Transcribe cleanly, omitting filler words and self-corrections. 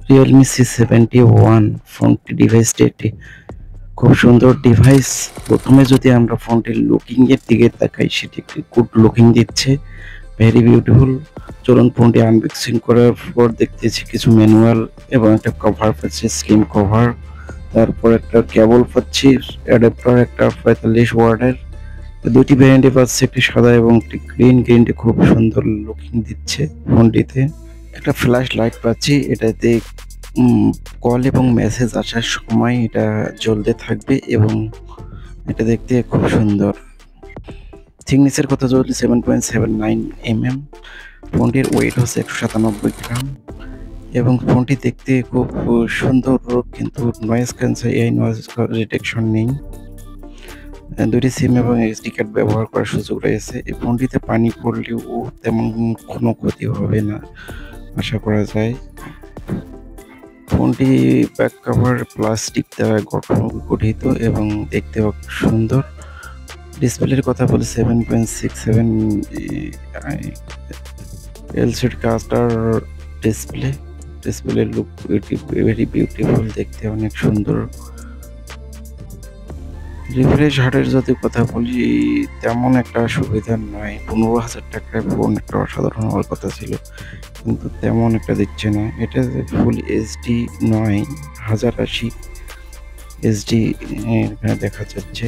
Realme C71 ফোনটি ডিভাইসটি একটি খুব সুন্দর ডিভাইস। প্রথমে যদি আমরা ফোনটির লুকিং এর দিকে তাকাই, সেটি একটি গুড লুকিং দিচ্ছে, ভেরি বিউটিফুল। চলুন ফোনটি আনবক্সিং করার পর দেখতেছি কিছু ম্যানুয়াল এবং একটা কভার পাচ্ছি, স্লিম কভার। তারপর একটা কেবল পাচ্ছি, অ্যাডাপ্টার একটা 45 ওয়াটের। দুটি ভ্যারিয়েন্টে পাচ্ছি, একটি সাদা এবং একটি গ্রিন। গ্রিনটি খুব সুন্দর লুকিং দিচ্ছে ফোনটিতে। একটা ফ্ল্যাশ লাইট পাচ্ছি, এটাতে কল এবং মেসেজ আসার সময় এটা জ্বলতে থাকবে এবং এটা দেখতে খুব সুন্দর। থিকনেসের কথা যদি 7.79 mm। ফোনটির ওয়েট হচ্ছে 197 গ্রাম এবং ফোনটি দেখতে খুব সুন্দর, কিন্তু নয়েজ ক্যান্সেল এই নয়েজ ডিটেকশন নেই। দুটি সিম এবং এসডি কার্ড ব্যবহার করার সুযোগ রয়েছে। এই ফোনটিতে পানি পড়লেও তেমন কোনো ক্ষতি হবে না আশা করা যায়। ফোনটি ব্যাক কভার প্লাস্টিক দ্বারা গঠিত এবং দেখতেও সুন্দর। ডিসপ্লের কথা বলি 7.67 এলসিডি কাস্টার ডিসপ্লে। ডিসপ্লের লুক ভেরি বিউটিফুল, দেখতে অনেক সুন্দর। রিফ্রেশ হারের যদি কথা বলি, তেমন একটা সুবিধা নয়। 15,000 টাকায় ফোন একটা অসাধারণ হওয়ার কথা ছিল, কিন্তু তেমন একটা দিচ্ছে না। এটা ফুল এইচডি নয়, 1080 এইচডি এখানে দেখা যাচ্ছে।